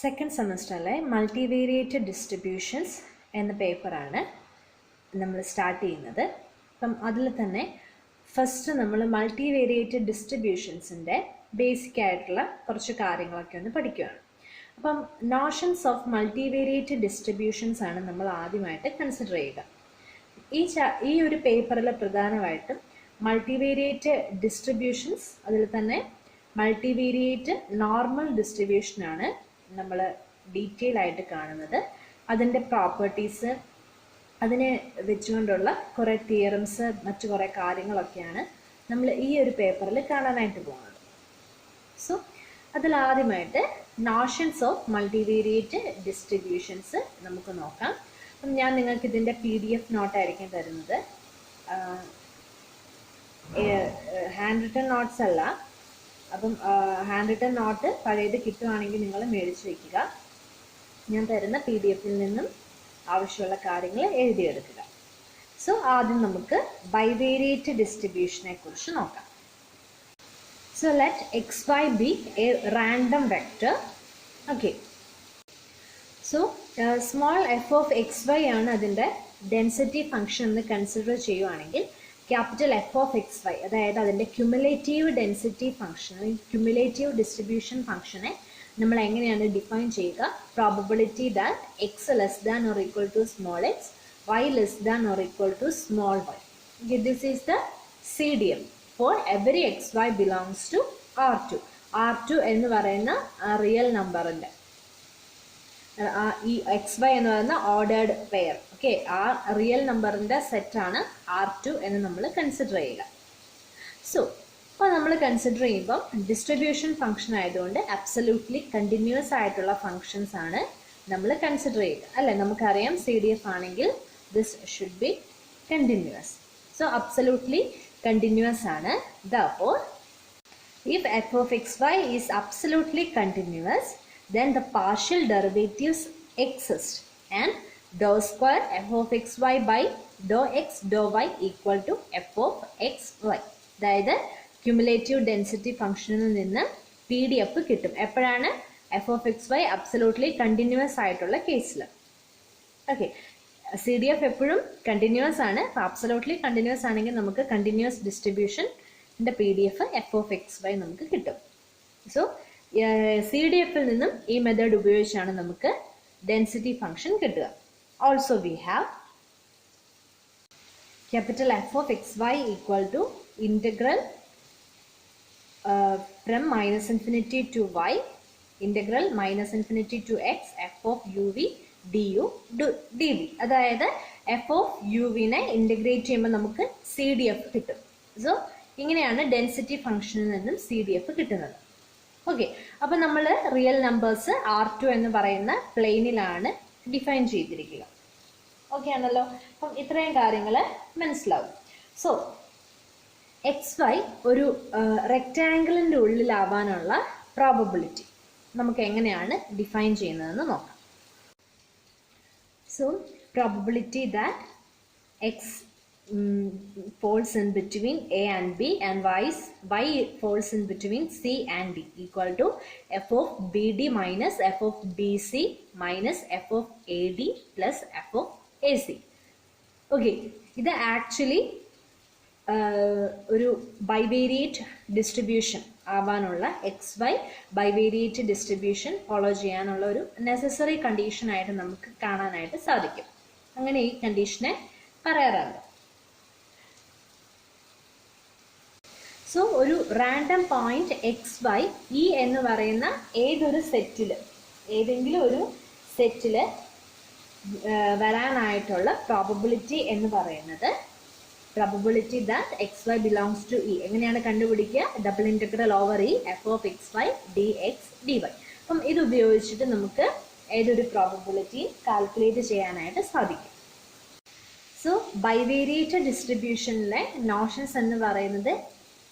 Second സെമസ്റ്ററിലെ മൾട്ടിവേരിയേറ്റഡ് distributions എന്ന പേപ്പറാണ് നമ്മൾ സ്റ്റാർട്ട് ചെയ്യുന്നത്. അപ്പം അതിൽ തന്നെ ഫസ്റ്റ് നമ്മൾ മൾട്ടിവേരിയേറ്റഡ് ഡിസ്ട്രിബ്യൂഷൻസിൻ്റെ ബേസിക് ആയിട്ടുള്ള കുറച്ച് കാര്യങ്ങളൊക്കെ ഒന്ന് പഠിക്കുകയാണ്. അപ്പം നോഷൻസ് ഓഫ് മൾട്ടിവേരിയേറ്റഡ് ഡിസ്ട്രിബ്യൂഷൻസ് ആണ് നമ്മൾ ആദ്യമായിട്ട് കൺസിഡർ ചെയ്യുക. ഈ ഒരു പേപ്പറിൽ പ്രധാനമായിട്ടും മൾട്ടിവേരിയേറ്റ് ഡിസ്ട്രിബ്യൂഷൻസ്, അതിൽ തന്നെ മൾട്ടിവേരിയേറ്റ് നോർമൽ ഡിസ്ട്രിബ്യൂഷനാണ് നമ്മൾ ഡീറ്റെയിൽ ആയിട്ട് കാണുന്നത്. അതിൻ്റെ പ്രോപ്പർട്ടീസ്, അതിനെ വെച്ചുകൊണ്ടുള്ള കുറേ തിയറംസ്, മറ്റു കുറേ കാര്യങ്ങളൊക്കെയാണ് നമ്മൾ ഈ ഒരു പേപ്പറിൽ കാണാനായിട്ട് പോകുന്നത്. സോ അതിലാദ്യമായിട്ട് നോഷൻസ് ഓഫ് മൾട്ടിവേരിയേറ്റ് ഡിസ്ട്രിബ്യൂഷൻസ് നമുക്ക് നോക്കാം. അപ്പം ഞാൻ നിങ്ങൾക്ക് ഇതിൻ്റെ PDF നോട്ടായിരിക്കും തരുന്നത്. ഹാൻഡ് റിട്ടൺ നോട്ട്സ് അല്ല. അപ്പം ഹാൻഡ് റിട്ടൺ നോട്ട് പഴയത് കിട്ടുവാണെങ്കിൽ നിങ്ങൾ മേടിച്ച് വയ്ക്കുക. ഞാൻ തരുന്ന PDF-ൽ നിന്നും ആവശ്യമുള്ള കാര്യങ്ങൾ എഴുതിയെടുക്കുക. സോ ആദ്യം നമുക്ക് ബൈവേരിയേറ്റ് ഡിസ്ട്രിബ്യൂഷനെ കുറിച്ച് നോക്കാം. So let xy be a random vector. Okay. So small f of xy ആണ് അതിൻ്റെ ഡെൻസിറ്റി ഫംഗ്ഷൻ എന്ന് കൺസിഡർ ചെയ്യുവാണെങ്കിൽ ക്യാപിറ്റൽ F of xy, അതായത് അതിൻ്റെ cumulative density function, cumulative distribution ഫംഗ്ഷനെ നമ്മൾ എങ്ങനെയാണ് ഡിഫൈൻ ചെയ്യുക? Probability that x less than or equal to small x, y less than or equal to small y. This is the CDF for every xy belongs to R2. R2 എന്ന് പറയുന്ന real നമ്പറിൻ്റെ, ഈ xy എന്ന് പറയുന്ന ordered pair, okay, ആ real നമ്പറിൻ്റെ സെറ്റാണ് R2 എന്ന് നമ്മൾ കൺസിഡർ ചെയ്യുക. സോ അപ്പോൾ നമ്മൾ കൺസിഡർ ചെയ്യുമ്പോൾ ഡിസ്ട്രിബ്യൂഷൻ ഫംഗ്ഷൻ ആയതുകൊണ്ട് അബ്സല്യൂട്ട്ലി കണ്ടിന്യൂസ് ആയിട്ടുള്ള ഫംഗ്ഷൻസ് ആണ് നമ്മൾ കൺസിഡർ ചെയ്യുക, അല്ലേ? നമുക്കറിയാം CDF ആണെങ്കിൽ this should be continuous. So absolutely continuous ആണ്. Therefore, if f of xy is absolutely continuous, then the partial derivatives exist and dou square f of xy by dou x dou y equal to f of xy. അതായത് cumulative density ഫംഗ്ഷനിൽ നിന്ന് PDF കിട്ടും എപ്പോഴാണ്? f of xy absolutely continuous ആയിട്ടുള്ള കേസിൽ. Okay, CDF എപ്പോഴും continuous ആണ്. അപ്പോൾ അബ്സല്യൂട്ട്ലി കണ്ടിന്യൂസ് ആണെങ്കിൽ നമുക്ക് continuous ഡിസ്ട്രിബ്യൂഷൻ്റെ PDF f of xy നമുക്ക് കിട്ടും. സോ CDF-ൽ നിന്നും ഈ മെത്തേഡ് ഉപയോഗിച്ചാണ് നമുക്ക് ഡെൻസിറ്റി ഫംഗ്ഷൻ കിട്ടുക. Also we have capital F of xy equal to integral from -∞ to y, integral -∞ to x, f of uv du dv. അതായത് f of uv-നെ ഇൻ്റഗ്രേറ്റ് ചെയ്യുമ്പോൾ നമുക്ക് CDF കിട്ടും. സോ ഇങ്ങനെയാണ് ഡെൻസിറ്റി ഫംഗ്ഷനിൽ നിന്നും CDF കിട്ടുന്നത്. ഓക്കെ, അപ്പം നമ്മൾ റിയൽ നമ്പേഴ്സ് R2 എന്ന് പറയുന്ന പ്ലെയിനിലാണ് ഡിഫൈൻ ചെയ്തിരിക്കുക. ഓക്കെ ആണല്ലോ? അപ്പം ഇത്രയും കാര്യങ്ങൾ മനസ്സിലാവും. സോ xy ഒരു റെക്റ്റാങ്കിളിൻ്റെ ഉള്ളിലാവാനുള്ള പ്രോബബിലിറ്റി നമുക്ക് എങ്ങനെയാണ് ഡിഫൈൻ ചെയ്യുന്നതെന്ന് നോക്കാം. So probability that x falls in between A and B and y falls in between C and D equal to f of BD minus f of BC minus f of AD plus f of AC. Okay, ഇത് actually ഒരു bivariate distribution ആവാനുള്ള xy bivariate distribution follow ചെയ്യാനുള്ള ഒരു necessary കണ്ടീഷനായിട്ട് നമുക്ക് കാണാനായിട്ട് സാധിക്കും. അങ്ങനെ ഈ കണ്ടീഷനെ പറയാറുണ്ട്. സോ ഒരു റാൻഡം പോയിന്റ് xy E എന്ന് പറയുന്ന ഏതെങ്കിലും ഒരു സെറ്റിൽ വരാനായിട്ടുള്ള പ്രോബബിലിറ്റി എന്ന് പറയുന്നത് probability that xy belongs to E. എങ്ങനെയാണ് കണ്ടുപിടിക്കുക? Double integral over E f of xy dx dy. അപ്പം ഇത് ഉപയോഗിച്ചിട്ട് നമുക്ക് ഏതൊരു പ്രോബബിലിറ്റിയും കാൽക്കുലേറ്റ് ചെയ്യാനായിട്ട് സാധിക്കും. സോ ബൈവേരിയേറ്റഡ് ഡിസ്ട്രിബ്യൂഷനിലെ നോഷൻസ് എന്ന് പറയുന്നത്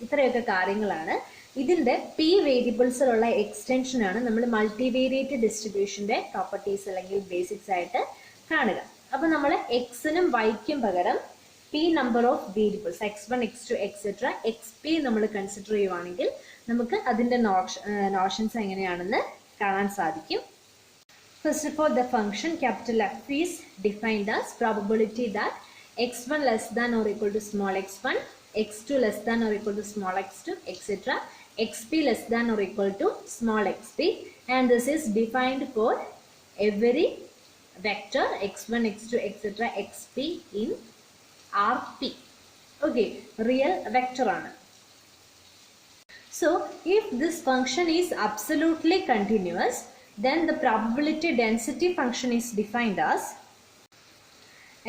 ഇത്രയൊക്കെ കാര്യങ്ങളാണ്. ഇതിൻ്റെ P വേരിയബിൾസിലുള്ള എക്സ്റ്റൻഷനാണ് നമ്മൾ മൾട്ടിവേരിയേറ്റ് ഡിസ്ട്രിബ്യൂഷൻ്റെ പ്രോപ്പർട്ടീസ് അല്ലെങ്കിൽ ബേസിക്സ് ആയിട്ട് കാണുക. അപ്പോൾ നമ്മൾ എക്സിനും വൈക്കും പകരം P number of variables x1 x2 etcetera xp നമ്മൾ കൺസിഡർ ചെയ്യുവാണെങ്കിൽ നമുക്ക് അതിൻ്റെ നോഷൻസ് എങ്ങനെയാണെന്ന് കാണാൻ സാധിക്കും. First of all, the function capital F is defined as probability that x1 less than or equal to small x1, x2 less than or equal to small x2, etc. xp less than or equal to small xp, and this is defined for every vector x1, x2, etc. xp in Rp. Okay, real vector ആണ്. So if this function is absolutely continuous, then the probability density function is defined as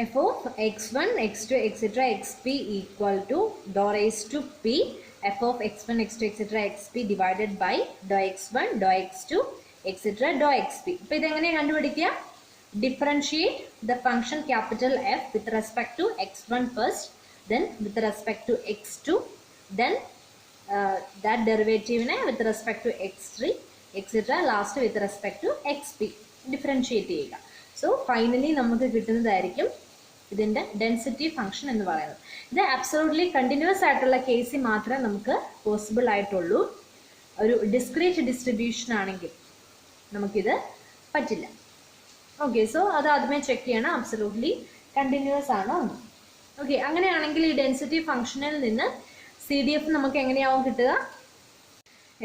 f of x1, x2, etc. xp equal to dou raised to p f of x1, x2, etc. xp divided by dou x1, dou x2, etc. dou xp. അപ്പോൾ ഇതെങ്ങനെ കണ്ടുപിടിക്കുക? Differentiate the function capital F with respect to x1 first, then with respect to x2, then that derivative with respect to x3, etc. last with respect to xp differentiate ചെയ്യുക. So finally നമുക്ക് കിട്ടുന്നതായിരിക്കും ഇതിൻ്റെ density function എന്ന് പറയുന്നത്. ഇത് absolutely continuous ആയിട്ടുള്ള കേസിൽ മാത്രമേ നമുക്ക് പോസിബിൾ ആയിട്ടുള്ളൂ. ഒരു ഡിസ്ക്രീറ്റ് ഡിസ്ട്രിബ്യൂഷൻ ആണെങ്കിൽ നമുക്കിത് പറ്റില്ല. ഓക്കെ, സോ അത് ആദ്യമേ ചെക്ക് ചെയ്യണം അബ്സൊല്യൂട്ട്ലി കണ്ടിന്യൂസ് ആണോ എന്ന്. ഓക്കെ, അങ്ങനെയാണെങ്കിൽ ഈ ഡെൻസിറ്റി ഫംഗ്ഷനിൽ നിന്ന് CDF നമുക്ക് എങ്ങനെയാവും കിട്ടുക?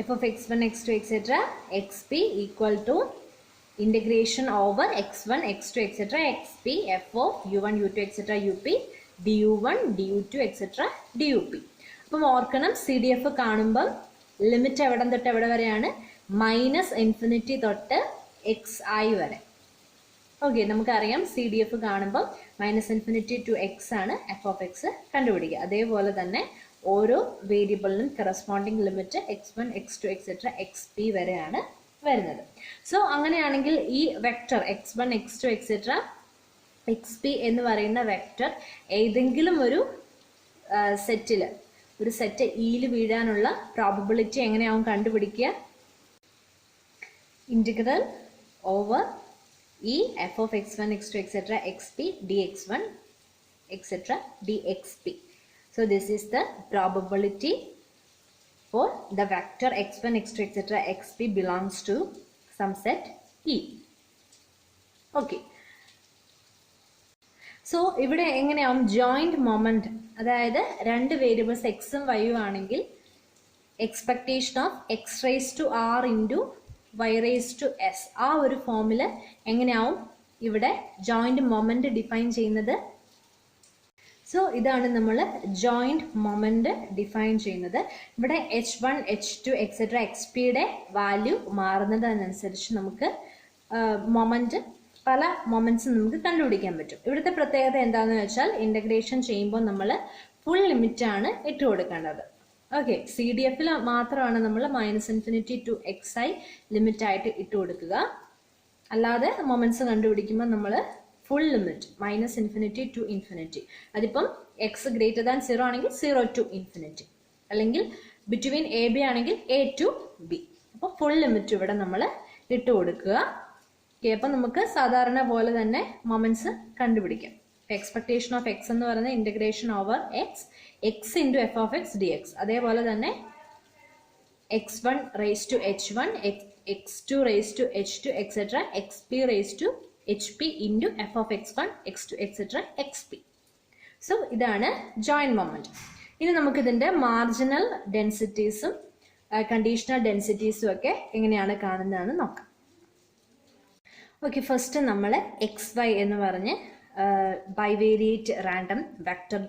f of x1, x2, etc. xp equal to integration over x1, x2, etc. xp f of u1, u2, etc. up du1, du2, etc. dup. അപ്പം ഓർക്കണം, CDF കാണുമ്പം ലിമിറ്റ് എവിടെ തൊട്ട് എവിടെ വരെയാണ്? -∞ തൊട്ട് xi വരെ. ഓക്കെ, നമുക്കറിയാം CDF കാണുമ്പം -∞ to x ആണ് f of x കണ്ടുപിടിക്കുക. അതേപോലെ തന്നെ ഓരോ വേരിയബിളിനും corresponding limit x1, x2, etc. xp വരെയാണ് വരുന്നത്. സോ അങ്ങനെയാണെങ്കിൽ ഈ vector x1, x2, etc. xp എന്ന് പറയുന്ന വെക്റ്റർ ഏതെങ്കിലും ഒരു സെറ്റിൽ, ഒരു സെറ്റ് ഇയിൽ വീഴാനുള്ള പ്രോബബിലിറ്റി എങ്ങനെയാവും കണ്ടുപിടിക്കുക? ഇന്റഗ്രൽ ഓവർ ഈ f of x1, x2, etc. xp dx1, etc. dxp. So this is the probability for the vector x1, x2, etc. xp belongs to some set E. Okay. So ഇവിടെ എങ്ങനെയാവും joint moment, അതായത് രണ്ട് variables എക്സും വൈയും ആണെങ്കിൽ expectation of x raise to r into y raise to s, ആ ഒരു ഫോമിൽ എങ്ങനെയാവും ഇവിടെ ജോയിന്റ് മൊമെന്റ് ഡിഫൈൻ ചെയ്യുന്നത്? സോ ഇതാണ് നമ്മൾ ജോയിന്റ് മൊമെന്റ് ഡിഫൈൻ ചെയ്യുന്നത്. ഇവിടെ h1, h2, etc. xpയുടെ വാല്യൂ മാറുന്നതിനനുസരിച്ച് നമുക്ക് മൊമെന്റ്, പല മൊമെന്റ്സും നമുക്ക് കണ്ടുപിടിക്കാൻ പറ്റും. ഇവിടുത്തെ പ്രത്യേകത എന്താണെന്ന് വെച്ചാൽ ഇന്റഗ്രേഷൻ ചെയ്യുമ്പോൾ നമ്മൾ ഫുൾ ലിമിറ്റ് ആണ് ഇട്ട് കൊടുക്കേണ്ടത്. ഓക്കെ, CDFൽ മാത്രമാണ് നമ്മൾ -∞ to xi ലിമിറ്റ് ആയിട്ട് ഇട്ട് കൊടുക്കുക. അല്ലാതെ മൊമെന്റ്സ് കണ്ടുപിടിക്കുമ്പോൾ നമ്മൾ ഫുൾ ലിമിറ്റ് -∞ to ∞. അതിപ്പം എക്സ് ഗ്രേറ്റർ ദാൻ 0 ആണെങ്കിൽ 0 to ∞, അല്ലെങ്കിൽ ബിറ്റ്വീൻ AB ആണെങ്കിൽ A to B. അപ്പോൾ ഫുൾ ലിമിറ്റ് ഇവിടെ നമ്മൾ ഇട്ട് കൊടുക്കുക. ഓക്കെ, അപ്പം നമുക്ക് സാധാരണ പോലെ തന്നെ മൊമെന്റ്സ് കണ്ടുപിടിക്കാം. എക്സ്പെക്ടേഷൻ ഓഫ് എക്സ് എന്ന് പറയുന്നത് integration over X into f of x dx. അതേപോലെ തന്നെ x1 raised to h1, x2 raised to h2, etc. xp raised to hp into f of x1, x2, etc. xp. So ഇതാണ് joint moment. ഇനി നമുക്ക് ഇതിന്റെ marginal ഡെൻസിറ്റീസും conditional ഡെൻസിറ്റീസും ഒക്കെ എങ്ങനെയാണ് കാണുന്നതെന്ന് നോക്കാം. ഓക്കെ, ഫസ്റ്റ് നമ്മൾ xy എന്ന് പറഞ്ഞ് ബൈവേരിയേറ്റ് റാൻഡം വെക്റ്റർ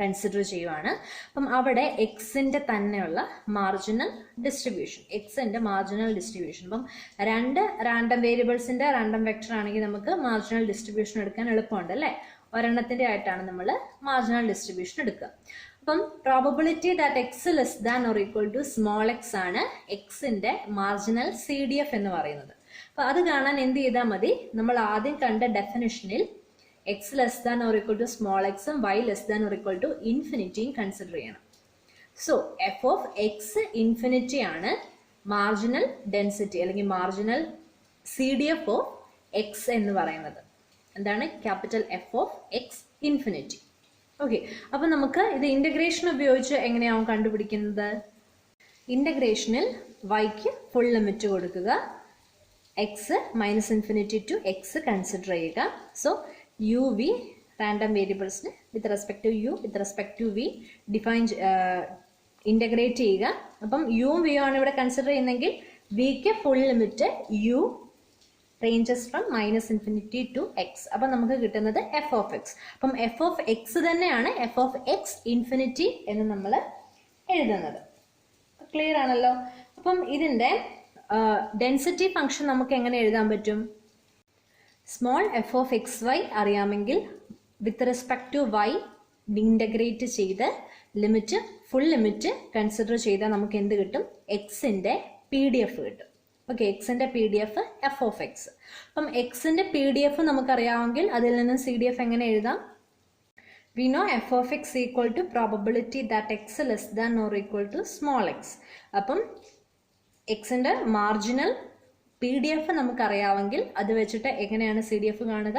കൺസിഡർ ചെയ്യുവാണ്. അപ്പം അവിടെ എക്സിൻ്റെ തന്നെയുള്ള മാർജിനൽ ഡിസ്ട്രിബ്യൂഷൻ, എക്സിൻ്റെ മാർജിനൽ ഡിസ്ട്രിബ്യൂഷൻ. അപ്പം രണ്ട് റാൻഡം വേരിയബിൾസിൻ്റെ റാൻഡം വെക്റ്റർ ആണെങ്കിൽ നമുക്ക് മാർജിനൽ ഡിസ്ട്രിബ്യൂഷൻ എടുക്കാൻ എളുപ്പമുണ്ട് അല്ലേ? ഒരെണ്ണത്തിൻ്റെ ആയിട്ടാണ് നമ്മൾ മാർജിനൽ ഡിസ്ട്രിബ്യൂഷൻ എടുക്കുക. അപ്പം probability that x less than or equal to small x ആണ് എക്സിൻ്റെ മാർജിനൽ CDF എന്ന് പറയുന്നത്. അപ്പം അത് കാണാൻ എന്ത് ചെയ്താൽ മതി? നമ്മൾ ആദ്യം കണ്ട ഡെഫിനിഷനിൽ X less than or equal to small എക്സും Y less than or equal to ഇൻഫിനിറ്റിയും കൺസിഡർ ചെയ്യണം. So F of X infinity ആണ് മാർജിനൽ ഡെൻസിറ്റി അല്ലെങ്കിൽ മാർജിനൽ CDF ഓഫ് എക്സ് എന്ന് പറയുന്നത്. എന്താണ്? Capital F of X infinity. Okay, അപ്പം നമുക്ക് ഇത് ഇൻ്റഗ്രേഷൻ ഉപയോഗിച്ച് എങ്ങനെയാവും കണ്ടുപിടിക്കുന്നത്? ഇൻ്റഗ്രേഷനിൽ വൈക്ക് ഫുൾ ലിമിറ്റ് കൊടുക്കുക, X minus infinity to X consider ചെയ്യുക. സോ യു വി റാൻഡം വേരിയബിൾസിന് with respect to U with respect to V define integrate ചെയ്യുക. അപ്പം യുവും വിയും ആണ് ഇവിടെ കൺസിഡർ ചെയ്യുന്നതെങ്കിൽ വിക്ക് full limit U ranges from minus infinity to X. അപ്പം നമുക്ക് കിട്ടുന്നത് എഫ് ഓഫ് എക്സ്. അപ്പം എഫ് ഓഫ് എക്സ് തന്നെയാണ് എഫ് ഓഫ് എക്സ് ഇൻഫിനിറ്റി എന്ന് നമ്മൾ എഴുതുന്നത്. ക്ലിയർ ആണല്ലോ. അപ്പം ഇതിൻ്റെ ഡെൻസിറ്റി ഫംഗ്ഷൻ നമുക്ക് എങ്ങനെ എഴുതാൻ പറ്റും? Small F of X Y അറിയാമെങ്കിൽ with respect to Y integrate ചെയ്ത് ലിമിറ്റ് ഫുൾ ലിമിറ്റ് കൺസിഡർ ചെയ്താൽ നമുക്ക് എന്ത് കിട്ടും? എക്സിൻ്റെ പി ഡി എഫ് കിട്ടും. ഓക്കെ, എക്സിൻ്റെ P D F F of X. അപ്പം എക്സിൻ്റെ പി ഡി എഫ് നമുക്കറിയാമെങ്കിൽ അതിൽ നിന്നും സി ഡി എഫ് എങ്ങനെ എഴുതാം? We know f of x equal to probability that x less than or equal to small x. അപ്പം എക്സിൻ്റെ മാർജിനൽ പി ഡി എഫ് നമുക്കറിയാമെങ്കിൽ അത് വെച്ചിട്ട് എങ്ങനെയാണ് സി ഡി എഫ് കാണുക?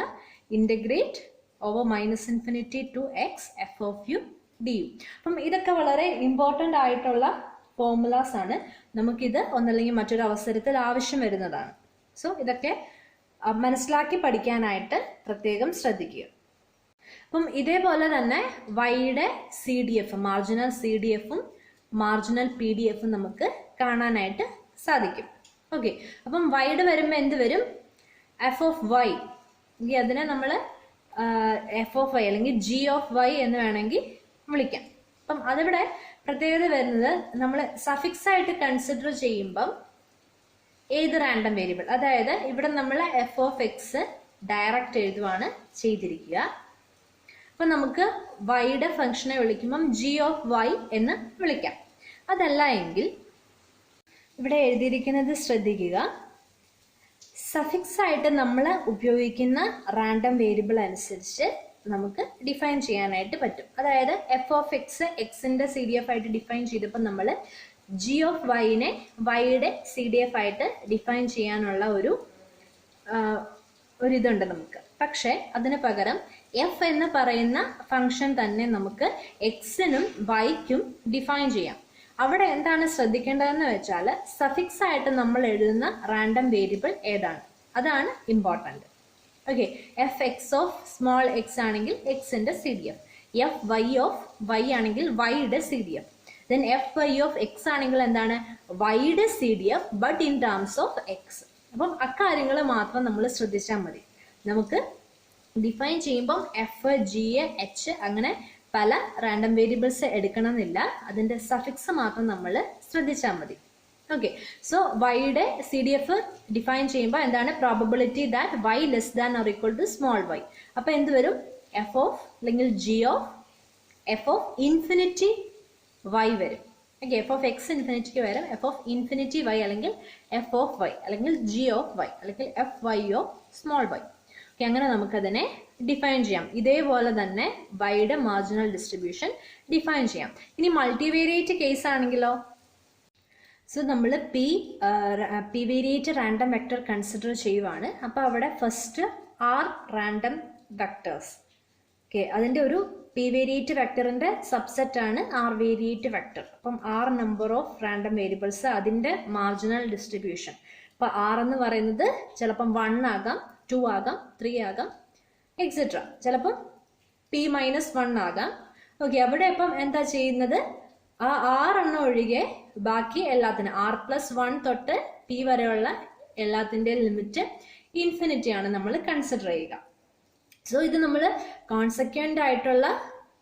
Integrate over minus infinity to x f of u d u. അപ്പം ഇതൊക്കെ വളരെ ഇമ്പോർട്ടൻ്റ് ആയിട്ടുള്ള ഫോർമുലാസ് ആണ്. നമുക്കിത് ഒന്നല്ലെങ്കിൽ മറ്റൊരു അവസരത്തിൽ ആവശ്യം വരുന്നതാണ്. സോ ഇതൊക്കെ മനസ്സിലാക്കി പഠിക്കാനായിട്ട് പ്രത്യേകം ശ്രദ്ധിക്കുക. അപ്പം ഇതേപോലെ തന്നെ വൈയുടെ C D F, marginal C D എഫും മാർജിനൽ പി ഡി എഫും നമുക്ക് കാണാനായിട്ട് സാധിക്കും. ഓക്കെ, അപ്പം വൈയുടെ വരുമ്പോൾ എന്ത് വരും? F of y. അതിനെ നമ്മൾ എഫ് ഓഫ് വൈ അല്ലെങ്കിൽ ജി ഓഫ് വൈ എന്ന് വേണമെങ്കിൽ വിളിക്കാം. അപ്പം അതിവിടെ പ്രത്യേകത വരുന്നത് നമ്മൾ സഫിക്സ് ആയിട്ട് കൺസിഡർ ചെയ്യുമ്പം ഏത് റാൻഡം വേരിയബിൾ, അതായത് ഇവിടെ നമ്മൾ എഫ് ഓഫ് എക്സ് ഡയറക്റ്റ് എഴുതുവാണ് ചെയ്തിരിക്കുക. അപ്പം നമുക്ക് വൈയുടെ ഫംഗ്ഷനെ വിളിക്കുമ്പം ജി ഓഫ് വൈ എന്ന് വിളിക്കാം. അതല്ല എങ്കിൽ ഇവിടെ എഴുതിയിരിക്കുന്നത് ശ്രദ്ധിക്കുക. സഫിക്സ് ആയിട്ട് നമ്മൾ ഉപയോഗിക്കുന്ന റാൻഡം വേരിയബിൾ അനുസരിച്ച് നമുക്ക് ഡിഫൈൻ ചെയ്യാനായിട്ട് പറ്റും. അതായത് എഫ് ഓഫ് എക്സ് എക്സിൻ്റെ സി ഡി എഫ് ആയിട്ട് ഡിഫൈൻ ചെയ്തപ്പോൾ നമ്മൾ ജി ഓഫ് വൈനെ വൈയുടെ സി ഡി എഫ് ആയിട്ട് ഡിഫൈൻ ചെയ്യാനുള്ള ഒരിതുണ്ട് നമുക്ക്. പക്ഷേ അതിന് പകരം എഫ് എന്ന് പറയുന്ന ഫംഗ്ഷൻ തന്നെ നമുക്ക് എക്സിനും വൈക്കും ഡിഫൈൻ ചെയ്യാം. അവിടെ എന്താണ് ശ്രദ്ധിക്കേണ്ടതെന്ന് വെച്ചാൽ സഫിക്സ് ആയിട്ട് നമ്മൾ എഴുതുന്ന റാൻഡം വേരിയബിൾ ഏതാണ്, അതാണ് important. Okay, F X of small X ആണെങ്കിൽ എക്സിൻ്റെ C D F, F Y of Y ആണെങ്കിൽ വൈയുടെ C D F, then F Y of X ആണെങ്കിൽ എന്താണ്? വൈയുടെ C D F but in terms of X. അപ്പം അക്കാര്യങ്ങൾ മാത്രം നമ്മൾ ശ്രദ്ധിച്ചാൽ മതി. നമുക്ക് ഡിഫൈൻ ചെയ്യുമ്പം എഫ് ജി എച്ച് അങ്ങനെ പല റാൻഡം വേരിയബിൾസ് എടുക്കണമെന്നില്ല. അതിൻ്റെ സഫിക്സ് മാത്രം നമ്മൾ ശ്രദ്ധിച്ചാൽ മതി. ഓക്കെ, സോ വൈയുടെ സി ഡി എഫ് ഡിഫൈൻ ചെയ്യുമ്പോൾ എന്താണ്? Probability that Y less than or equal to small Y. അപ്പോൾ എന്ത് വരും? എഫ് ഓഫ് അല്ലെങ്കിൽ G of F of infinity Y വരും. ഓക്കെ, എഫ് ഓഫ് എക്സ് ഇൻഫിനിറ്റിക്ക് വരും എഫ് ഓഫ് ഇൻഫിനിറ്റി വൈ അല്ലെങ്കിൽ എഫ് ഓഫ് വൈ അല്ലെങ്കിൽ ജി ഓഫ് വൈ അല്ലെങ്കിൽ F Y of small Y. Okay, അങ്ങനെ നമുക്കതിനെ ഡിഫൈൻ ചെയ്യാം. ഇതേപോലെ തന്നെ വൈയുടെ മാർജിനൽ ഡിസ്ട്രിബ്യൂഷൻ ഡിഫൈൻ ചെയ്യാം. ഇനി മൾട്ടിവേരിയേറ്റ് കേസ് ആണെങ്കിലോ? സോ നമ്മൾ p variate random vector consider ചെയ്യുവാണ്. അപ്പോൾ അവിടെ first r random vectors. Okay, അതിൻ്റെ ഒരു പി വേരിയേറ്റ് വെക്ടറിൻ്റെ സബ്സെറ്റ് ആണ് ആർ വേരിയേറ്റ് വെക്ടർ. അപ്പം r number of random variables, അതിൻ്റെ മാർജിനൽ ഡിസ്ട്രിബ്യൂഷൻ. അപ്പോൾ ആർ എന്ന് പറയുന്നത് ചിലപ്പം 1 ആകാം, 2 ആകാം, 3 ആകാം, എക്സെട്ര. ചിലപ്പം p-1 ആകാം. ഓക്കെ, അവിടെ അപ്പം എന്താ ചെയ്യുന്നത്? ആ 6 ഒഴികെ ബാക്കി എല്ലാത്തിനും r+1 തൊട്ട് p വരെയുള്ള എല്ലാത്തിൻ്റെ ലിമിറ്റ് ഇൻഫിനിറ്റി ആണ് നമ്മൾ കൺസിഡർ ചെയ്യുക. സോ ഇത് നമ്മൾ കോൺസെക്വൻ്റ് ആയിട്ടുള്ള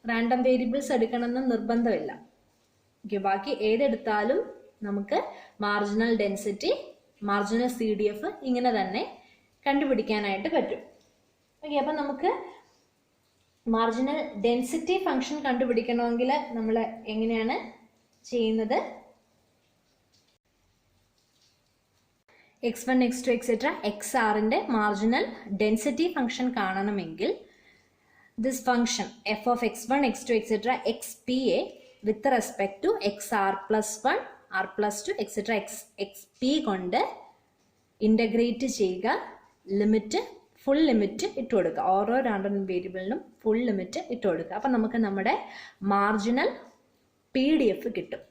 റാൻഡം വേരിയബിൾസ് എടുക്കണമെന്ന് നിർബന്ധമില്ല. ഓക്കെ, ബാക്കി ഏതെടുത്താലും നമുക്ക് marginal density, marginal C D F ഇങ്ങനെ തന്നെ കണ്ടുപിടിക്കാനായിട്ട് പറ്റും. ഓക്കെ, അപ്പം നമുക്ക് മാർജിനൽ ഡെൻസിറ്റി ഫംഗ്ഷൻ കണ്ടുപിടിക്കണമെങ്കിൽ നമ്മൾ എങ്ങനെയാണ് ചെയ്യുന്നത്? x1 x2 എക്സെട്ര എക്സ് ആറിൻ്റെ മാർജിനൽ ഡെൻസിറ്റി ഫംഗ്ഷൻ കാണണമെങ്കിൽ this function f of x1 x2 etcetera x p a with respect to x r+1 r+2 etcetera x p കൊണ്ട് ഇൻ്റഗ്രേറ്റ് ചെയ്യുക. Limit full limit ഇട്ട് കൊടുക്കുക. ഓരോ റാൻഡം വേരിയബിളിനും ഫുൾ ലിമിറ്റ് ഇട്ട് കൊടുക്കുക. അപ്പം നമുക്ക് നമ്മുടെ മാർജിനൽ പി ഡി എഫ് കിട്ടും.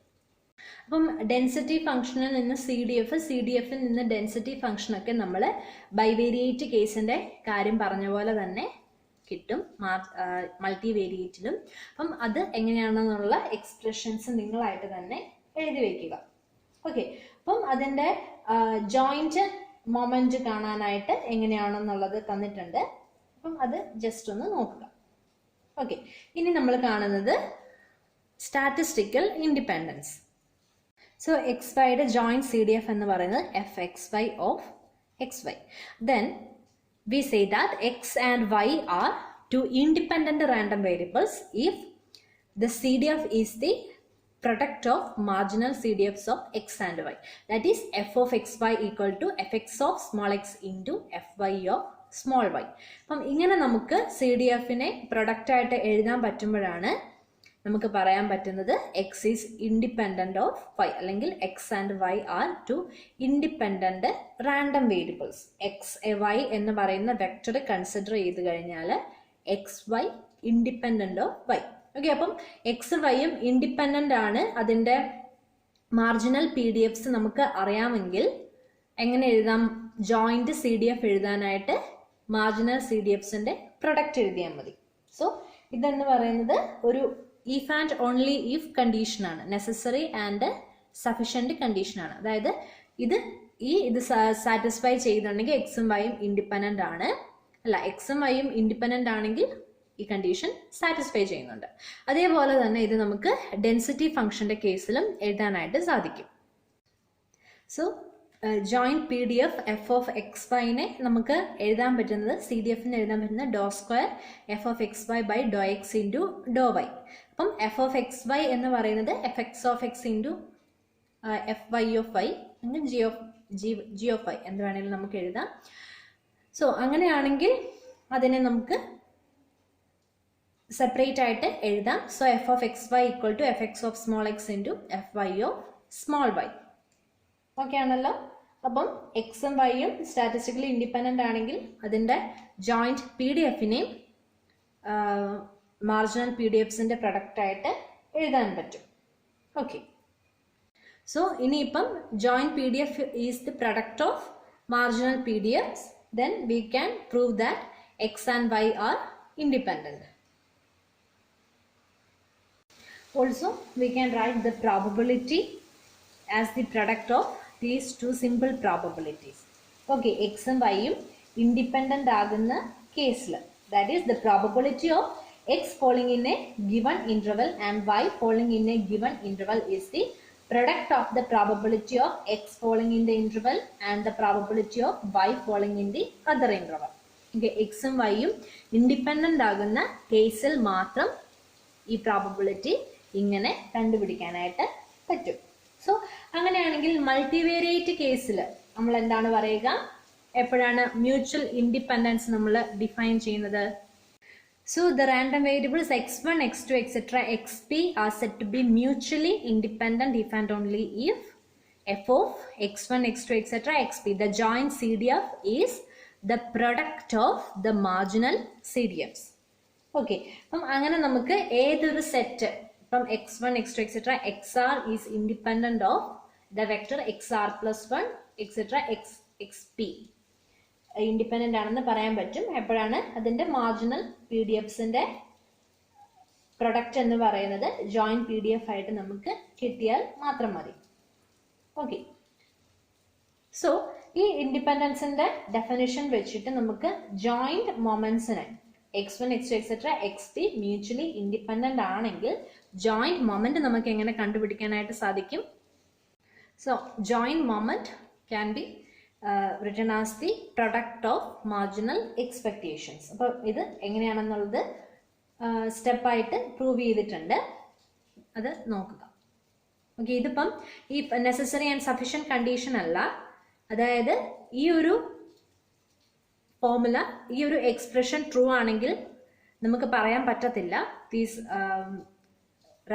അപ്പം ഡെൻസിറ്റി ഫംഗ്ഷനിൽ നിന്ന് CDFിൽ നിന്ന് ഡെൻസിറ്റി ഫംഗ്ഷനൊക്കെ നമ്മൾ ബൈവേരിയേറ്റ് കേസിൻ്റെ കാര്യം പറഞ്ഞ പോലെ തന്നെ കിട്ടും മൾട്ടിവേരിയേറ്റിലും. അപ്പം അത് എങ്ങനെയാണെന്നുള്ള എക്സ്പ്രഷൻസ് നിങ്ങളായിട്ട് തന്നെ എഴുതി വയ്ക്കുക. ഓക്കെ, അപ്പം അതിൻ്റെ ജോയിൻറ്റ് മൊമെൻറ്റ് കാണാനായിട്ട് എങ്ങനെയാണെന്നുള്ളത് തന്നിട്ടുണ്ട്. അപ്പം അത് ജസ്റ്റ് ഒന്ന് നോക്കുക. ഓക്കെ, ഇനി നമ്മൾ കാണുന്നത് സ്റ്റാറ്റിസ്റ്റിക്കൽ ഇൻഡിപെൻഡൻസ്. സോ XYയുടെ ജോയിൻറ്റ് CDF എന്ന് പറയുന്നത് FXY of XY. Then we say that X and Y are two independent random variables if the CDF is the product of marginal CDFs of X and Y. That is f of XY equal to fx of small x into fy of small y. അപ്പം ഇങ്ങനെ നമുക്ക് CDFനെ product ആയിട്ട് എഴുതാൻ പറ്റുമ്പോഴാണ് നമുക്ക് പറയാൻ പറ്റുന്നത് X is independent of Y, അല്ലെങ്കിൽ X and Y are two independent random variables. XY എന്ന് പറയുന്ന വെക്ടർ കൺസിഡർ ചെയ്ത് കഴിഞ്ഞാൽ XY independent of Y. Okay, അപ്പം എക്സ് വൈയും ഇൻഡിപെൻഡന്റ് ആണ്. അതിൻ്റെ മാർജിനൽ PDFs നമുക്ക് അറിയാമെങ്കിൽ എങ്ങനെ എഴുതാം? ജോയിന്റ് CDF എഴുതാനായിട്ട് മാർജിനൽ CDFസിന്റെ പ്രൊഡക്റ്റ് എഴുതിയാൽ മതി. സോ ഇതെന്ന് പറയുന്നത് ഒരു ഇഫ് ആൻഡ് ഓൺലി ഇഫ് കണ്ടീഷനാണ്, നെസസറി ആൻഡ് സഫിഷ്യൻറ്റ് കണ്ടീഷനാണ്. അതായത് ഇത് സാറ്റിസ്ഫൈ ചെയ്തിട്ടുണ്ടെങ്കിൽ എക്സും വൈയും ഇൻഡിപെൻഡൻ്റ് ആണ്, അല്ല എക്സും വൈയും ഇൻഡിപെൻഡൻ്റ് ആണെങ്കിൽ ഈ കണ്ടീഷൻ സാറ്റിസ്ഫൈ ചെയ്യുന്നുണ്ട്. അതേപോലെ തന്നെ ഇത് നമുക്ക് ഡെൻസിറ്റി ഫംഗ്ഷൻ്റെ കേസിലും എഴുതാനായിട്ട് സാധിക്കും. So joint PDF f of XYനെ നമുക്ക് എഴുതാൻ പറ്റുന്നത്, CDFന് എഴുതാൻ പറ്റുന്നത് doe square f of XY by doe X into doe Y. അപ്പം f of XY എന്ന് പറയുന്നത് fx of x into fy of y അല്ലെങ്കിൽ g of y എന്ന് വേണമെങ്കിലും നമുക്ക് എഴുതാം. സോ അങ്ങനെയാണെങ്കിൽ അതിനെ നമുക്ക് സെപ്പറേറ്റ് ആയിട്ട് എഴുതാം. So f of XY equal to fx of small x into fy of small y. Okay ആണല്ലോ. അപ്പം എക്സും വൈയും സ്റ്റാറ്റിസ്റ്റിക്കലി ഇൻഡിപെൻഡൻ്റ് ആണെങ്കിൽ അതിൻ്റെ ജോയിൻറ്റ് PDFനെയും മാർജിനൽ PDFസിൻ്റെ പ്രൊഡക്റ്റായിട്ട് എഴുതാൻ പറ്റും. ഓക്കെ, സോ ഇനിയിപ്പം joint PDF is the product of marginal PDFs, then we can prove that X and Y are independent. Also, we can write the probability as the product of these two simple probabilities. Okay, X and Y independent ആകുന്ന കേസിൽ, that is the probability of X falling in a given interval and Y falling in a given interval is the product of the probability of X falling in the interval and the probability of Y falling in the other interval. Okay, X ഉം Y ഉം independent ആകുന്ന കേസിൽ മാത്രം ഈ probability ഇങ്ങനെ കണ്ടുപിടിക്കാനായിട്ട് പറ്റും. So അങ്ങനെയാണെങ്കിൽ മൾട്ടിവേരിയേറ്റ് കേസിൽ നമ്മൾ എന്താണ് പറയുക? എപ്പോഴാണ് മ്യൂച്വൽ ഇൻഡിപെൻഡൻസ് നമ്മൾ ഡിഫൈൻ ചെയ്യുന്നത്? So the random variables x1, x2, etc. xp are said to be mutually independent if and only if f of x1, x2, etc. xp, the joint CDF is the product of the marginal CDFs. Okay, അപ്പം അങ്ങനെ നമുക്ക് ഏതൊരു set from x1, x2, etc. xr is independent of the vector xr plus 1, etc. xp independent ആണെന്ന് പറയാൻ പറ്റും. എപ്പോഴാണ്? അതിൻ്റെ marginal PDFസിൻ്റെ product എന്ന് പറയുന്നത് ജോയിൻറ്റ് PDF ആയിട്ട് നമുക്ക് കിട്ടിയാൽ മാത്രം മതി. ഓക്കെ, സോ ഈ ഇൻഡിപെൻഡൻസിൻ്റെ ഡെഫിനിഷൻ വെച്ചിട്ട് നമുക്ക് ജോയിൻറ്റ് മൊമെൻറ്റ്സിനെ x1, x2, etc. xp mutually independent ആണെങ്കിൽ ജോയിൻറ്റ് മൊമെൻറ്റ് നമുക്ക് എങ്ങനെ കണ്ടുപിടിക്കാനായിട്ട് സാധിക്കും? So joint moment can be written as the product of marginal expectations. അപ്പോൾ ഇത് എങ്ങനെയാണെന്നുള്ളത് സ്റ്റെപ്പായിട്ട് പ്രൂവ് ചെയ്തിട്ടുണ്ട്, അത് നോക്കുക. ഓക്കെ, ഇതിപ്പം ഈ നെസസറി ആൻഡ് സഫിഷ്യൻറ്റ് കണ്ടീഷൻ അല്ല. അതായത് ഈ ഒരു ഫോർമുല, ഈ ഒരു എക്സ്പ്രഷൻ ട്രൂ ആണെങ്കിൽ നമുക്ക് പറയാൻ പറ്റത്തില്ല these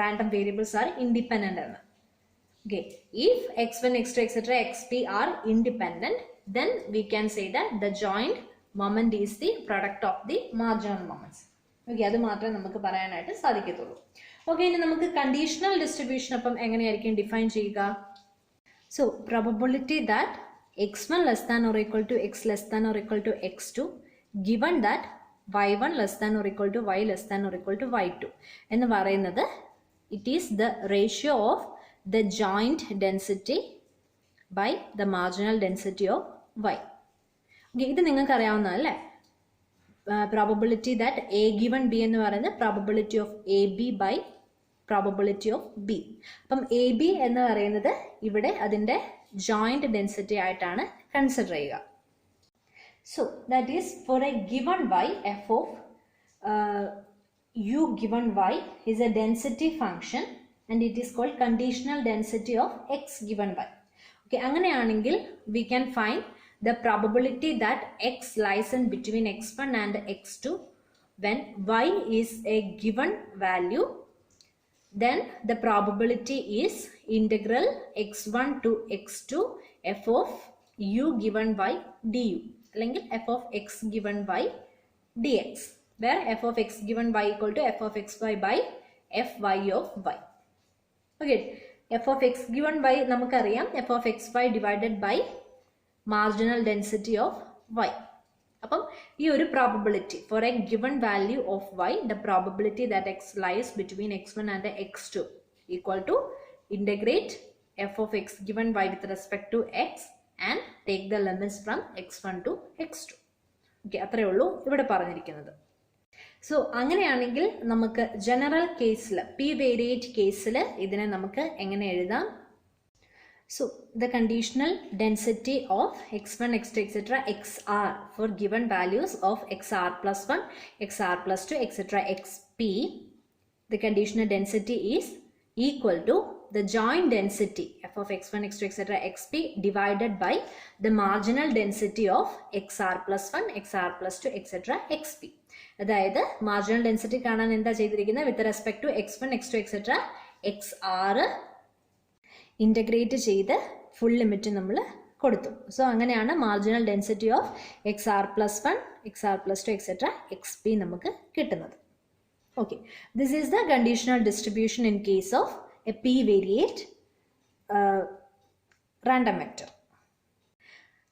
random variables are independent എന്ന്. Okay, if x1, x2, etc. xp are independent, then we can say that the joint moment is the product of the marginal moments. Okay, അത് മാത്രമേ നമുക്ക് പറയാനായിട്ട് സാധിക്കത്തുള്ളൂ. ഓക്കെ, ഇനി നമുക്ക് കണ്ടീഷണൽ ഡിസ്ട്രിബ്യൂഷൻ അപ്പം എങ്ങനെയായിരിക്കും ഡിഫൈൻ ചെയ്യുക? So probability that x1 less than or equal to x less than or equal to x2 given that y1 less than or equal to y less than or equal to y2 എന്ന് പറയുന്നത് it is the ratio of the joint density by the marginal density of y. Okay, ഇത് നിങ്ങൾക്ക് അറിയാവുന്നതല്ലേ? Probability that A given B എന്ന് പറയുന്നത് probability of A B by probability of B. അപ്പം A B എന്ന് പറയുന്നത് ഇവിടെ അതിൻ്റെ ജോയിന്റ് ഡെൻസിറ്റി ആയിട്ടാണ് കൺസിഡർ ചെയ്യുക. So that is for A given Y F of U given Y is a density function and it is called conditional density of X given Y. Okay, അങ്ങനെയാണെങ്കിൽ we can find the probability that x lies in between x1 and x2 when y is a given value, then the probability is integral x1 to x2 f of u given by du അല്ലെങ്കിൽ f of x given by dx, where f of x given y equal to f of xy by fy of y. Okay, f of x given y നമുക്കറിയാം f of xy divided by marginal density of y. അപ്പം ഈ ഒരു probability four A given value of y, the probability that x lies between x1 and x2 equal to integrate f of x given y with respect to x and take the limits from x1 to x2. Okay, അത്രയേ ഉള്ളൂ ഇവിടെ പറഞ്ഞിരിക്കുന്നത്. So അങ്ങനെയാണെങ്കിൽ നമുക്ക് general കേസിൽ P variate കേസിൽ ഇതിനെ നമുക്ക് എങ്ങനെ എഴുതാം? So the conditional density of x1, x2, etc. xr for given values of xr plus 1, xr plus 2, etc. xp, the conditional density is equal to the joint density f of x1, x2, etc. xp divided by the marginal density of xr plus 1, xr plus 2, etc. xp. അതായത് marginal density കാണാൻ എന്താ ചെയ്തിരിക്കുന്നത്? With respect to x1, x2, etc. xr integrate ചെയ്ത് full limit നമ്മൾ കൊടുത്തു. So അങ്ങനെയാണ് marginal density of x r plus 1, x r plus 2, etcetera x p നമുക്ക് കിട്ടുന്നത്. Okay, this is the conditional distribution in case of a p variate random vector.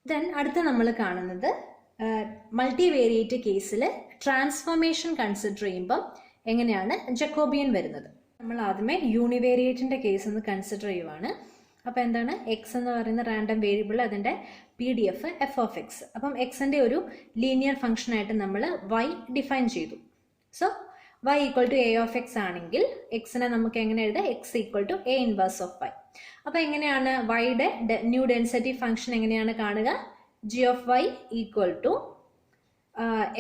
Then അടുത്ത നമ്മൾ കാണുന്നത് multi variate കേസിൽ transformation consider ചെയ്യുമ്പം എങ്ങനെയാണ് Jacobian വരുന്നത്. നമ്മൾ ആദ്യമേ യൂണിവേരിയേറ്റിൻ്റെ കേസ് ഒന്ന് കൺസിഡർ ചെയ്യുവാണ്. അപ്പോൾ എന്താണ്? എക്സ് എന്ന് പറയുന്ന റാൻഡം വേരിയബിൾ, അതിൻ്റെ P D F F of X. അപ്പം എക്സിൻ്റെ ഒരു ലീനിയർ ഫംഗ്ഷനായിട്ട് നമ്മൾ വൈ ഡിഫൈൻ ചെയ്തു. So Y equal to A of X ആണെങ്കിൽ എക്സിനെ നമുക്ക് എങ്ങനെ എഴുതാം? X equal to A inverse of Y. അപ്പോൾ എങ്ങനെയാണ് വൈയുടെ ന്യൂ ഡെൻസിറ്റി ഫംഗ്ഷൻ എങ്ങനെയാണ് കാണുക? G of Y equal to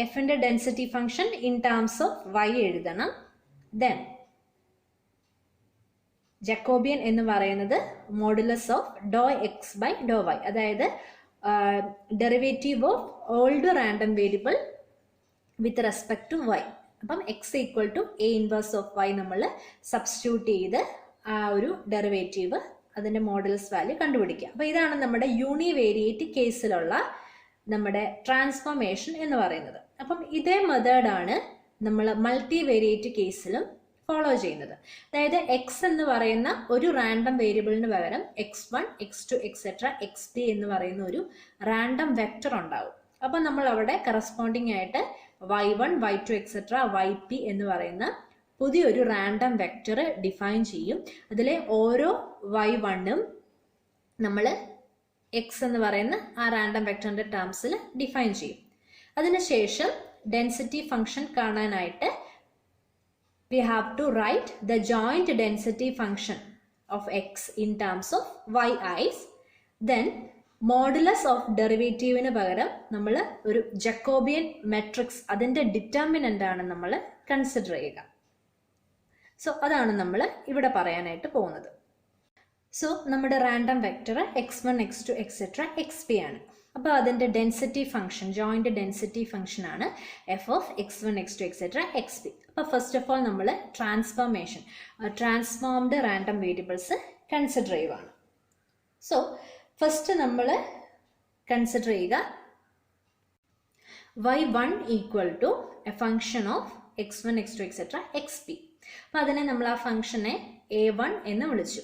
എഫിൻ്റെ density function in terms of Y എഴുതണം. ദെൻ ജക്കോബിയൻ എന്ന് പറയുന്നത് modulus of doe X by doe Y, അതായത് derivative of old random variable with respect to Y. അപ്പം X equal to A inverse of Y നമ്മൾ substitute ചെയ്ത് ആ ഒരു derivative അതിൻ്റെ മോഡുലസ് വാല്യൂ കണ്ടുപിടിക്കുക. അപ്പോൾ ഇതാണ് നമ്മുടെ യൂണിവേരിയേറ്റ് കേസിലുള്ള നമ്മുടെ ട്രാൻസ്ഫോർമേഷൻ എന്ന് പറയുന്നത്. അപ്പം ഇതേ മെത്തേഡാണ് നമ്മൾ മൾട്ടി വേരിയേറ്റ് കേസിലും ഫോളോ ചെയ്യുന്നത്. അതായത് എക്സ് എന്ന് പറയുന്ന ഒരു റാൻഡം വേരിയബിളിന് പകരം x1, x2, എക്സെട്ര xp എന്ന് പറയുന്ന ഒരു റാൻഡം വെക്റ്റർ ഉണ്ടാവും. അപ്പം നമ്മൾ അവിടെ കറസ്പോണ്ടിങ് ആയിട്ട് y1, y2, എക്സെട്ര yp എന്ന് പറയുന്ന പുതിയൊരു റാൻഡം വെക്റ്റർ ഡിഫൈൻ ചെയ്യും. അതിലെ ഓരോ y1ഉം നമ്മൾ എക്സ് എന്ന് പറയുന്ന ആ റാൻഡം വെക്റ്ററിൻ്റെ ടേംസിൽ ഡിഫൈൻ ചെയ്യും. അതിനുശേഷം ഡെൻസിറ്റി ഫംഗ്ഷൻ കാണാനായിട്ട് we have to write the joint density function of x in terms of yi's. Then modulus of derivative പകരം നമ്മൾ ഒരു ജക്കോബിയൻ മെട്രിക്സ് അതിൻ്റെ ഡിറ്റർമിനൻ്റ് ആണ് നമ്മൾ കൺസിഡർ ചെയ്യുക. സോ അതാണ് നമ്മൾ ഇവിടെ പറയാനായിട്ട് പോകുന്നത്. സോ നമ്മുടെ random vector x1, x2, etcetera xp ആണ്. അപ്പോൾ അതിൻ്റെ density function, joint density function ആണ് F of x1, x2, etcetera xp. അപ്പോൾ ഫസ്റ്റ് ഓഫ് ഓൾ നമ്മൾ ട്രാൻസ്ഫോംഡ് റാൻഡം വേരിയബിൾസ് കൺസിഡർ ചെയ്യുകയാണ്. സോ ഫസ്റ്റ് നമ്മൾ കൺസിഡർ ചെയ്യുക y1 equal to A function of x1, x2, etcetera xp. അപ്പം അതിനെ നമ്മൾ ആ ഫംഗ്ഷനെ a1 എന്ന് വിളിച്ചു.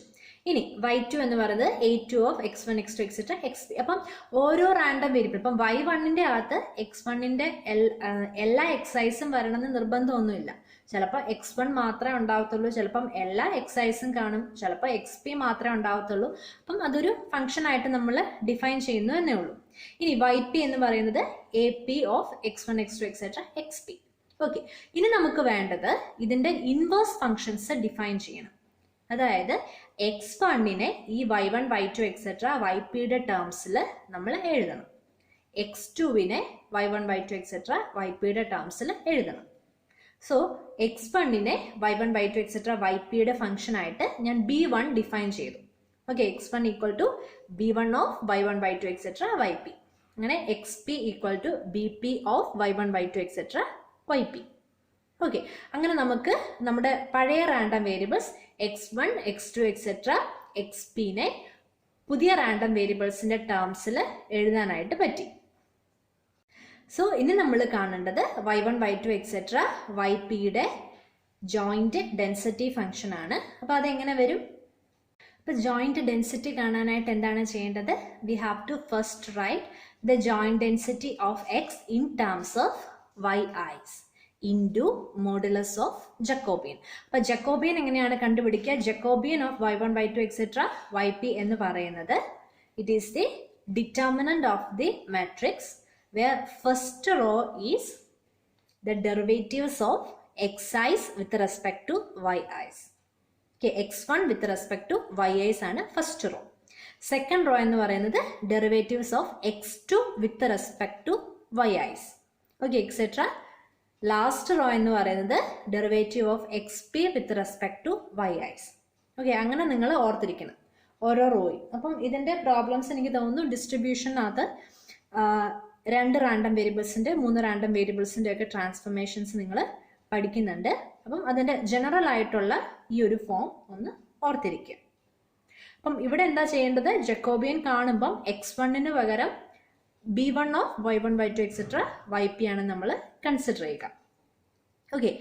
ഇനി y2 എന്ന് പറയുന്നത് a2 of x1 x2 etcetera xp. അപ്പം ഓരോ റാൻഡം വേരിയബിൾ, ഇപ്പം y1ന്റെ അകത്ത് x1ന്റെ എല്ലാ എക്സൈസും വരണമെന്ന് നിർബന്ധമൊന്നുമില്ല. ചിലപ്പോൾ x1 മാത്രമേ ഉണ്ടാവത്തുള്ളൂ, ചിലപ്പം എല്ലാ എക്സൈസും കാണും, ചിലപ്പോൾ xp മാത്രമേ ഉണ്ടാവത്തുള്ളൂ. അപ്പം അതൊരു ഫംഗ്ഷൻ ആയിട്ട് നമ്മൾ ഡിഫൈൻ ചെയ്യുന്നു എന്നേ ഉള്ളൂ. ഇനി yp എന്ന് പറയുന്നത് ap of x1 x2 etcetera xp. Okay, ഇനി നമുക്ക് വേണ്ടത് ഇതിന്റെ ഇൻവേഴ്സ് ഫംഗ്ഷൻസ് ഡിഫൈൻ ചെയ്യണം. അതായത് x1നെ ഈ y1 y2 എക്സെട്ര ypയുടെ ടേംസിൽ നമ്മൾ എഴുതണം. x2നെ y1 y2 എക്സെട്ര ypയുടെ ടേംസിൽ എഴുതണം. സോ x1നെ y1 y2 എക്സെട്ര ypയുടെ ഫംഗ്ഷൻ ആയിട്ട് ഞാൻ b1 ഡിഫൈൻ ചെയ്തു. Okay, x1 equal to b1 of y1 y2 etcetera yp. അങ്ങനെ xp equal to bp of y1 y2 etcetera yp. Okay, അങ്ങനെ നമുക്ക് നമ്മുടെ പഴയ random variables x1 x2 etcetera xpനെ പുതിയ റാൻഡം വേരിയബിൾസിന്റെ ടേംസിൽ എഴുതാനായിട്ട് പറ്റി. സോ ഇനി നമ്മൾ കാണേണ്ടത് y1 y2 എക്സെട്ര ypയുടെ ജോയിന്റ് ഡെൻസിറ്റി ഫംഗ്ഷൻ ആണ്. അപ്പോൾ അതെങ്ങനെ വരും? അപ്പോൾ ജോയിന്റ് ഡെൻസിറ്റി കാണാനായിട്ട് എന്താണ് ചെയ്യേണ്ടത്? We have to first write the joint density of x in terms of yi's into modulus of Jacobian. അപ്പോൾ ജക്കോബിയൻ എങ്ങനെയാണ് കണ്ടുപിടിക്കുക? Jacobian of y1 y2 etcetera yp എന്ന് പറയുന്നത് it is the determinant of the matrix where first row is the derivatives of xi's with respect to yi's. Okay, x1 with respect to yi's ആണ് first row. Second row എന്ന് പറയുന്നത് derivatives of x2 with respect to yi's. Okay, etc. Last row എന്ന് പറയുന്നത് derivative of xp with respect to yi's. Okay, അങ്ങനെ നിങ്ങൾ ഓർത്തിരിക്കണം ഓരോ റോയും. അപ്പം ഇതിൻ്റെ പ്രോബ്ലംസ് എനിക്ക് തോന്നുന്നു ഡിസ്ട്രിബ്യൂഷനകത്ത് 2 റാൻഡം വേരിയബിൾസിൻ്റെ 3 റാൻഡം വേരിയബിൾസിൻ്റെ ഒക്കെ ട്രാൻസ്ഫോർമേഷൻസ് നിങ്ങൾ പഠിക്കുന്നുണ്ട്. അപ്പം അതിൻ്റെ ജനറൽ ആയിട്ടുള്ള ഈ ഒരു ഫോം ഒന്ന് ഓർത്തിരിക്കുക. അപ്പം ഇവിടെ എന്താ ചെയ്യേണ്ടത്? ജക്കോബിയൻ കാണുമ്പം x1ന് പകരം b1 of y1 y2 etcetera yp ആണ് നമ്മൾ കൺസിഡർ ചെയ്യുക. ഓക്കെ,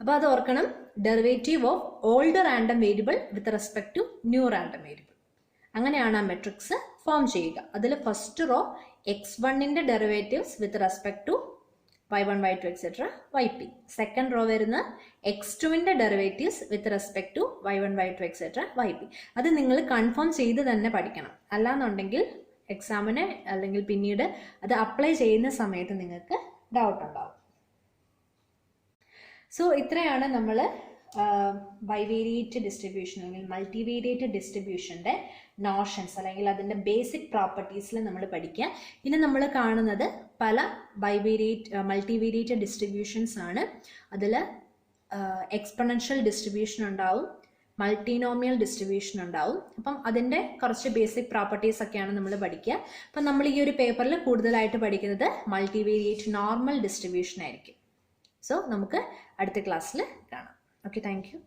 അപ്പോൾ അത് ഓർക്കണം. Derivative of old random variable with respect to new random variable. അങ്ങനെയാണ് ആ മെട്രിക്സ് ഫോം ചെയ്യുക. അതിൽ ഫസ്റ്റ് റോ x1ന്റെ derivatives with respect to y1 y2 etcetera yp. Second row വരുന്ന x2ന്റെ derivatives with respect to y1 y2 etcetera yp. അത് നിങ്ങൾ confirm ചെയ്ത് തന്നെ പഠിക്കണം. അല്ലാന്നുണ്ടെങ്കിൽ എക്സാമിന് അല്ലെങ്കിൽ പിന്നീട് അത് അപ്ലൈ ചെയ്യുന്ന സമയത്ത് നിങ്ങൾക്ക് ഡൗട്ട് ഉണ്ടാവും. സോ ഇത്രയാണ് നമ്മൾ ബൈവേരിയേറ്റ് ഡിസ്ട്രിബ്യൂഷൻ അല്ലെങ്കിൽ മൾട്ടിവേരിയേറ്റ് ഡിസ്ട്രിബ്യൂഷൻ്റെ നോഷൻസ് അല്ലെങ്കിൽ അതിൻ്റെ ബേസിക് പ്രോപ്പർട്ടീസിൽ നമ്മൾ പഠിക്കുക. ഇനി നമ്മൾ കാണുന്നത് പല മൾട്ടിവേരിയേറ്റ് ഡിസ്ട്രിബ്യൂഷൻസ് ആണ്. അതിൽ എക്സ്പൊണൻഷ്യൽ ഡിസ്ട്രിബ്യൂഷൻ ഉണ്ടാവും, മൾട്ടിനോമിയൽ ഡിസ്ട്രിബ്യൂഷൻ ഉണ്ടാവും. അപ്പം അതിൻ്റെ കുറച്ച് ബേസിക് പ്രോപ്പർട്ടീസ് ഒക്കെയാണ് നമ്മൾ പഠിക്കുക. അപ്പം നമ്മൾ ഈ ഒരു പേപ്പറിൽ കൂടുതലായിട്ട് പഠിക്കുന്നത് മൾട്ടിവേരിയേറ്റ് നോർമൽ ഡിസ്ട്രിബ്യൂഷൻ ആയിരിക്കും. സോ നമുക്ക് അടുത്ത ക്ലാസ്സിൽ കാണാം. Okay, thank you.